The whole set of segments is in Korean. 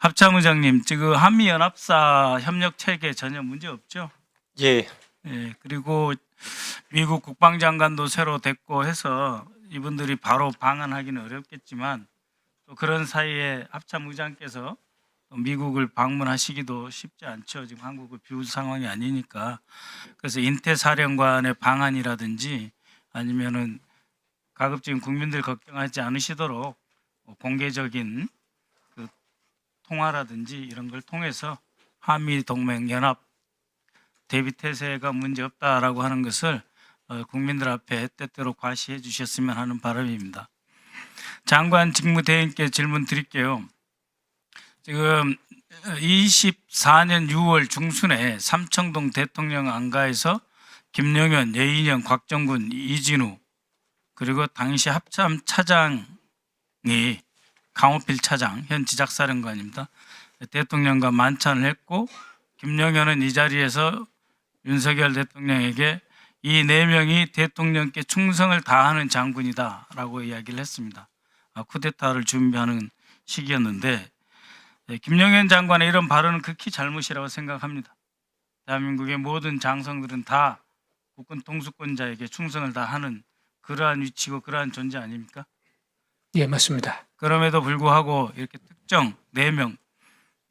합참의장님, 지금 한미연합사 협력 체계 전혀 문제 없죠? 예, 예, 그리고 미국 국방장관도 새로 됐고 해서 이분들이 바로 방한하기는 어렵겠지만 또 그런 사이에 합참의장께서 미국을 방문하시기도 쉽지 않죠. 지금 한국을 비울 상황이 아니니까. 그래서 인태사령관의 방한이라든지 아니면은 가급적인 국민들 걱정하지 않으시도록 공개적인 그 통화라든지 이런 걸 통해서 한미 동맹 연합 대비 태세가 문제 없다라고 하는 것을 국민들 앞에 때때로 과시해 주셨으면 하는 바람입니다. 장관 직무대행께 질문 드릴게요. 지금 24년 6월 중순에 삼청동 대통령 안가에서 김영현, 여인영, 곽정군, 이진우 그리고 당시 합참 차장이 강호필 차장, 현 지작사령관입니다. 대통령과 만찬을 했고 김영현은 이 자리에서 윤석열 대통령에게 이 4명이 대통령께 충성을 다하는 장군이다라고 이야기를 했습니다. 쿠데타를 준비하는 시기였는데 김영현 장관의 이런 발언은 극히 잘못이라고 생각합니다. 대한민국의 모든 장성들은 다 국군 통수권자에게 충성을 다하는 그러한 위치고 그러한 존재 아닙니까? 예, 맞습니다. 그럼에도 불구하고 이렇게 특정 4명,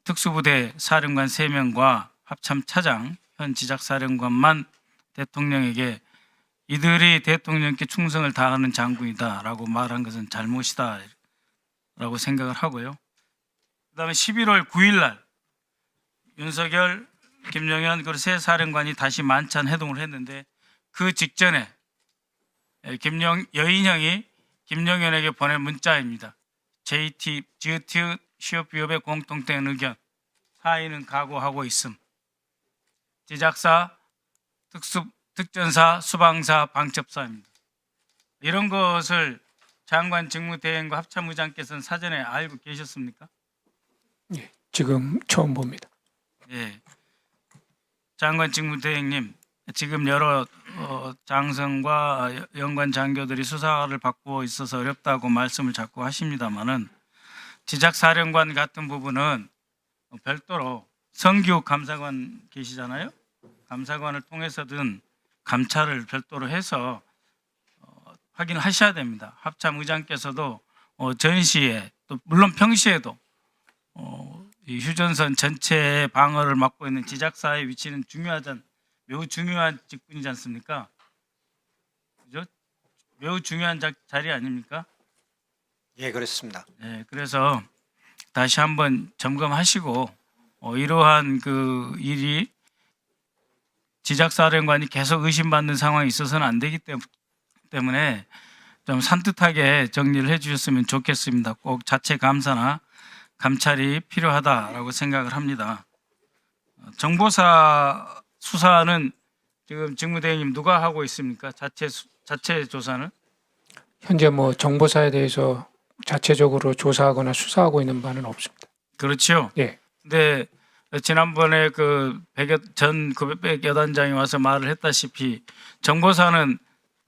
특수부대 사령관 3명과 합참 차장, 현 지작사령관만 대통령에게 이들이 대통령께 충성을 다하는 장군이다라고 말한 것은 잘못이다라고 생각을 하고요. 그다음에 11월 9일 날 윤석열, 김영현 그리고 새 사령관이 다시 만찬 회동을 했는데 그 직전에 여인형이 김영현에게 보낸 문자입니다. JT, GT 취업비협의 공통된 의견, 하의는 각오하고 있음. 제작사, 특전사, 수방사, 방첩사입니다. 이런 것을 장관 직무대행과 합참의장께서는 사전에 알고 계셨습니까? 예, 지금 처음 봅니다. 예. 장관 직무대행님, 지금 여러 장성과 연관 장교들이 수사를 받고 있어서 어렵다고 말씀을 자꾸 하십니다마는 지작사령관 같은 부분은 별도로 성규 감사관 계시잖아요. 감사관을 통해서든 감찰을 별도로 해서 확인하셔야 됩니다. 합참의장께서도 전시에 또 물론 평시에도 이 휴전선 전체의 방어를 맡고 있는 지작사의 위치는 매우 중요한 직분이지 않습니까? 그죠? 매우 중요한 자리 아닙니까? 예, 그렇습니다. 네, 그래서 다시 한번 점검하시고 이러한 그 일이 지작사령관이 계속 의심받는 상황이 있어서는 안 되기 때문에 좀 산뜻하게 정리를 해주셨으면 좋겠습니다. 꼭 자체 감사나 감찰이 필요하다라고 생각을 합니다. 정보사 수사는 지금 직무대행님 누가 하고 있습니까? 자체 조사는? 현재 뭐 정보사에 대해서 자체적으로 조사하거나 수사하고 있는 바는 없습니다. 그렇죠. 예, 근데 지난번에 그 전 여단장이 와서 말을 했다시피 정보사는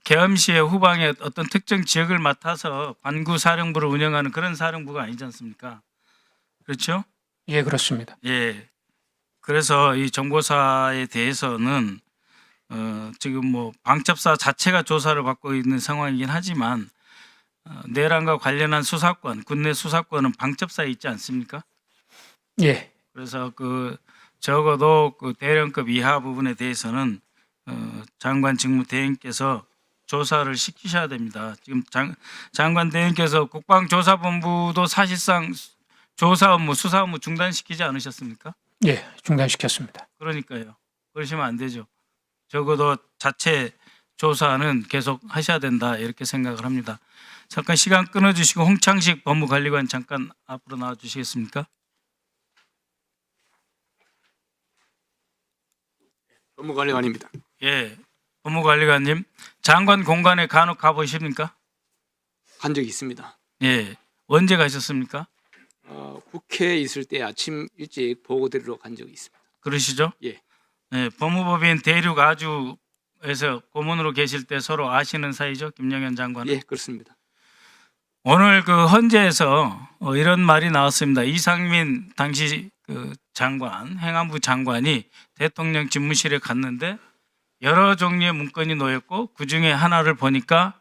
계엄시의 후방에 어떤 특정 지역을 맡아서 관구 사령부를 운영하는 그런 사령부가 아니지 않습니까? 그렇죠? 예, 그렇습니다. 예. 그래서 이 정보사에 대해서는 지금 뭐 방첩사 자체가 조사를 받고 있는 상황이긴 하지만 내란과 관련한 수사권, 국내 수사권은 방첩사에 있지 않습니까? 예, 그래서 그 적어도 그 대령급 이하 부분에 대해서는 장관 직무대행께서 조사를 시키셔야 됩니다. 지금 장관 대행께서 국방조사본부도 사실상 조사 업무, 수사 업무 중단시키지 않으셨습니까? 예, 중단시켰습니다. 그러니까요. 그러시면 안 되죠. 적어도 자체 조사는 계속 하셔야 된다 이렇게 생각을 합니다. 잠깐 시간 끊어주시고 홍창식 법무관리관 잠깐 앞으로 나와 주시겠습니까? 법무관리관입니다. 예, 법무관리관님, 장관 공간에 간혹 가보십니까? 간 적이 있습니다. 예, 언제 가셨습니까? 국회에 있을 때 아침 일찍 보고 드리러 간 적이 있습니다. 그러시죠? 예. 예, 법무법인 대륙 아주에서 고문으로 계실 때 서로 아시는 사이죠, 김영현 장관은? 예, 그렇습니다. 오늘 그 헌재에서 이런 말이 나왔습니다. 이상민 당시 그 장관, 행안부 장관이 대통령 집무실에 갔는데 여러 종류의 문건이 놓였고 그 중에 하나를 보니까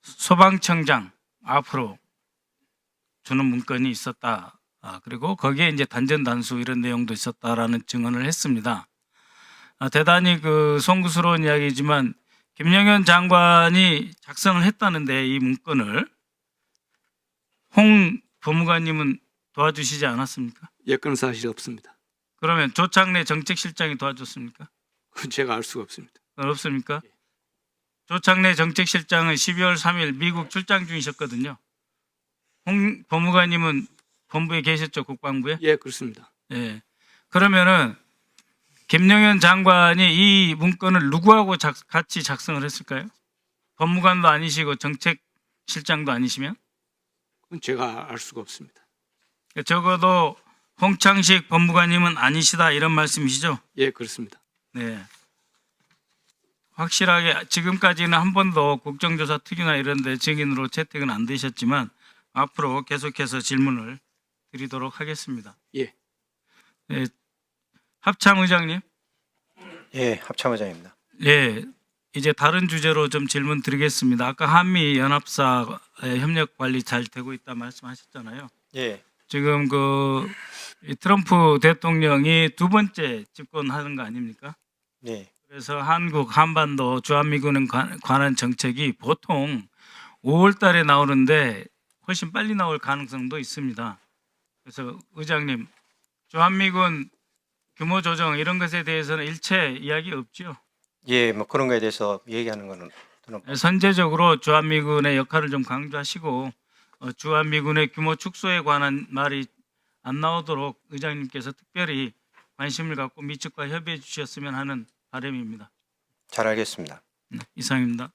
소방청장 앞으로 주는 문건이 있었다. 그리고 거기에 이제 단전 단수 이런 내용도 있었다라는 증언을 했습니다. 대단히 그 송구스러운 이야기지만 김영현 장관이 작성을 했다는데 이 문건을 홍 법무관님은 도와주시지 않았습니까? 예, 그런 사실이 없습니다. 그러면 조창래 정책실장이 도와줬습니까? 그건 제가 알 수가 없습니다. 그건 없습니까? 조창래 정책실장은 12월 3일 미국 출장 중이셨거든요. 홍 법무관님은 본부에 계셨죠, 국방부에? 예, 그렇습니다. 예. 그러면은 김영현 장관이 이 문건을 누구하고 같이 작성을 했을까요? 법무관도 아니시고 정책실장도 아니시면? 그건 제가 알 수가 없습니다. 적어도 홍창식 법무관님은 아니시다 이런 말씀이시죠? 예, 그렇습니다. 네. 확실하게 지금까지는 한 번도 국정조사 특위나 이런 데 증인으로 채택은 안 되셨지만 앞으로 계속해서 질문을 드리도록 하겠습니다. 예. 네. 합참 의장님. 예, 합참의장입니다. 예. 이제 다른 주제로 좀 질문 드리겠습니다. 아까 한미 연합사 협력 관리 잘 되고 있다 말씀하셨잖아요. 예, 지금 이 트럼프 대통령이 두 번째 집권하는 거 아닙니까? 예, 그래서 한국 한반도 주한미군에 관한 정책이 보통 5월 달에 나오는데 훨씬 빨리 나올 가능성도 있습니다. 그래서 의장님, 주한미군 규모 조정 이런 것에 대해서는 일체 이야기 없지요? 예, 뭐 그런 거에 대해서 얘기하는 거는 저는 선제적으로 주한미군의 역할을 좀 강조하시고 주한미군의 규모 축소에 관한 말이 안 나오도록 의장님께서 특별히 관심을 갖고 미측과 협의해 주셨으면 하는 바람입니다. 잘 알겠습니다. 이상입니다.